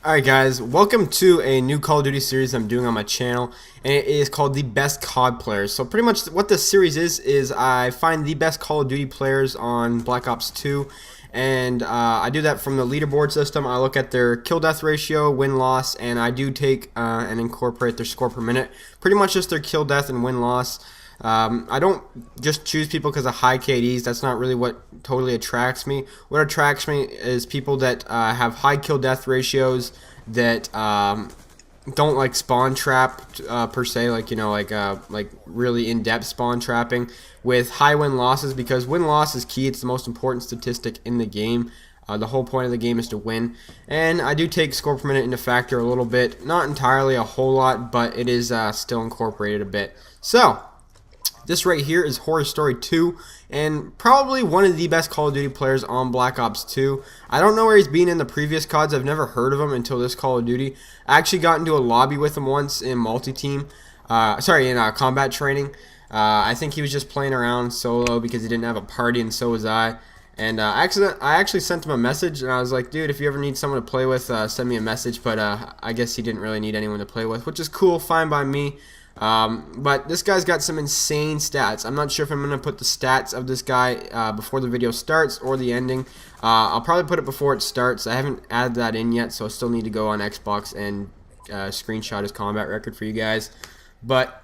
Alright guys, welcome to a new Call of Duty series I'm doing on my channel, and it is called the best COD players. So pretty much what this series is I find the best Call of Duty players on Black Ops 2, and I do that from the leaderboard system. I look at their kill death ratio, win-loss, and I do take and incorporate their score per minute. Pretty much just their kill death and win-loss. I don't just choose people because of high KDs. That's not really what totally attracts me. What attracts me is people that have high kill death ratios, that don't like spawn trap per se, like like really in-depth spawn trapping, with high win losses, because win loss is key. It's the most important statistic in the game. The whole point of the game is to win, and I do take score per minute into factor a little bit, not entirely a whole lot, but it is still incorporated a bit. So this right here is HorrorStoRy 2, and probably one of the best Call of Duty players on Black Ops 2. I don't know where he's been in the previous CODs. I've never heard of him until this Call of Duty. I actually got into a lobby with him once in multi-team, in combat training. I think he was just playing around solo because he didn't have a party, and so was I. And I actually sent him a message, and I was like, dude, if you ever need someone to play with, send me a message. But I guess he didn't really need anyone to play with, which is cool, fine by me. But this guy's got some insane stats. I'm not sure if I'm going to put the stats of this guy before the video starts or the ending. I'll probably put it before it starts. I haven't added that in yet, so I still need to go on Xbox and screenshot his combat record for you guys. But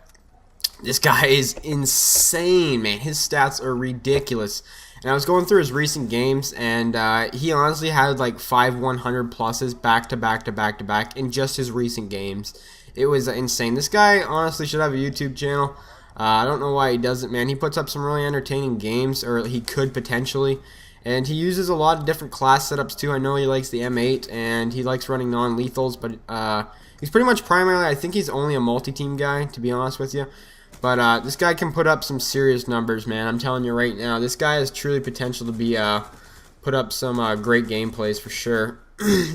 this guy is insane, man. His stats are ridiculous. And I was going through his recent games, and he honestly had like 5 100 pluses back to back to back to back in just his recent games. It was insane. This guy honestly should have a YouTube channel. I don't know why he doesn't, man. He puts up some really entertaining games, or he could potentially. And he uses a lot of different class setups too. I know he likes the M8, and he likes running non-lethals, but he's pretty much primarily, I think he's only a multi-team guy, to be honest with you. But this guy can put up some serious numbers, man. I'm telling you right now, this guy has truly potential to be put up some great gameplays for sure.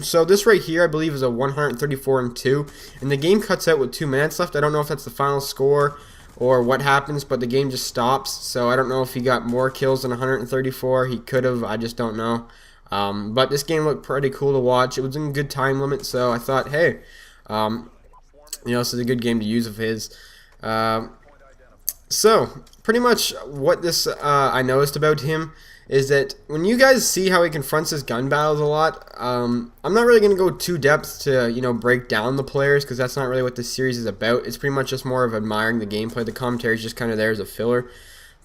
So this right here, I believe, is a 134-2, and the game cuts out with 2 minutes left. I don't know if that's the final score or what happens, but the game just stops. So I don't know if he got more kills than 134. He could have. I just don't know. But this game looked pretty cool to watch. It was in a good time limit, so I thought, hey, this is a good game to use of his. So pretty much what this I noticed about him is that when you guys see how he confronts his gun battles a lot, I'm not really going to go too depth to break down the players, because that's not really what this series is about. It's pretty much just more of admiring the gameplay. The commentary is just kind of there as a filler.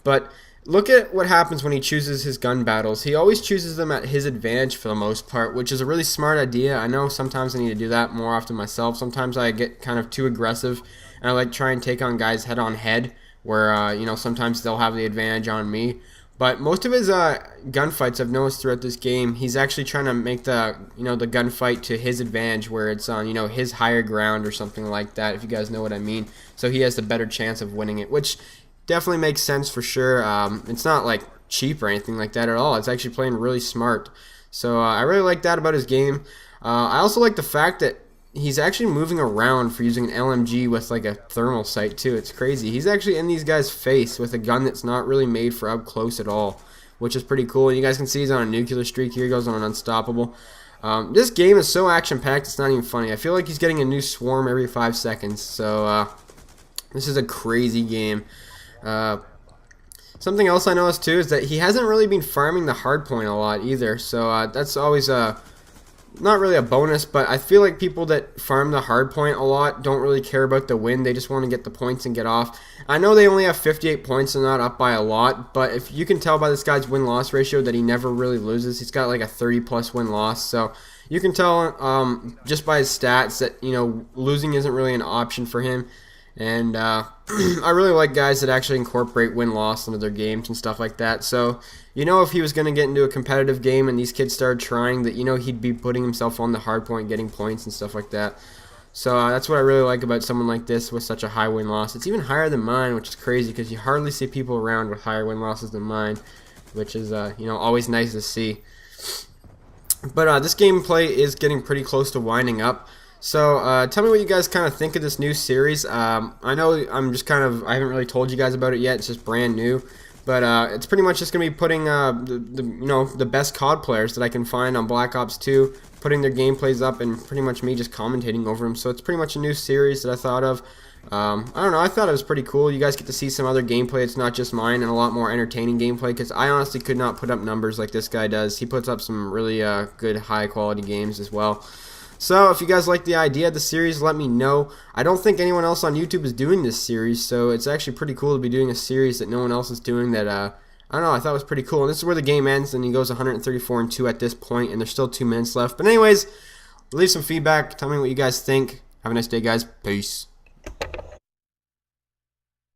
But look at what happens when he chooses his gun battles. He always chooses them at his advantage for the most part, which is a really smart idea. I know sometimes I need to do that more often myself. Sometimes I get kind of too aggressive, and I like try and take on guys head on head, where sometimes they'll have the advantage on me. But most of his gunfights, I've noticed throughout this game, he's actually trying to make the the gunfight to his advantage, where it's on his higher ground or something like that, if you guys know what I mean. So he has the better chance of winning it, which definitely makes sense for sure. It's not like cheap or anything like that at all. It's actually playing really smart. So I really like that about his game. I also like the fact that he's actually moving around for using an LMG with like a thermal sight too. It's crazy. He's actually in these guys' face with a gun that's not really made for up close at all, which is pretty cool. And you guys can see he's on a nuclear streak here. He goes on an unstoppable. This game is so action-packed, it's not even funny. I feel like he's getting a new swarm every 5 seconds. So this is a crazy game. Something else I noticed too is that he hasn't really been farming the hardpoint a lot either. So that's always not really a bonus, but I feel like people that farm the hard point a lot don't really care about the win. They just want to get the points and get off. I know they only have 58 points and not up by a lot, but if you can tell by this guy's win-loss ratio that he never really loses. He's got like a 30-plus win-loss, so you can tell just by his stats that losing isn't really an option for him. And I really like guys that actually incorporate win-loss into their games and stuff like that. So if he was going to get into a competitive game and these kids started trying, that he'd be putting himself on the hard point, getting points and stuff like that. So that's what I really like about someone like this with such a high win-loss. It's even higher than mine, which is crazy, because you hardly see people around with higher win-losses than mine, which is always nice to see. But this gameplay is getting pretty close to winding up. So tell me what you guys kind of think of this new series. I know I haven't really told you guys about it yet. It's just brand new. But it's pretty much just gonna be putting the best COD players that I can find on Black Ops 2, putting their gameplays up, and pretty much me just commentating over them. So it's pretty much a new series that I thought of. I don't know, I thought it was pretty cool. You guys get to see some other gameplay. It's not just mine, and a lot more entertaining gameplay, because I honestly could not put up numbers like this guy does. He puts up some really good high quality games as well. So if you guys like the idea of the series, let me know. I don't think anyone else on YouTube is doing this series, so it's actually pretty cool to be doing a series that no one else is doing that, I don't know, I thought was pretty cool. And this is where the game ends, and he goes 134-2 at this point, and there's still 2 minutes left. But anyways, leave some feedback. Tell me what you guys think. Have a nice day, guys. Peace.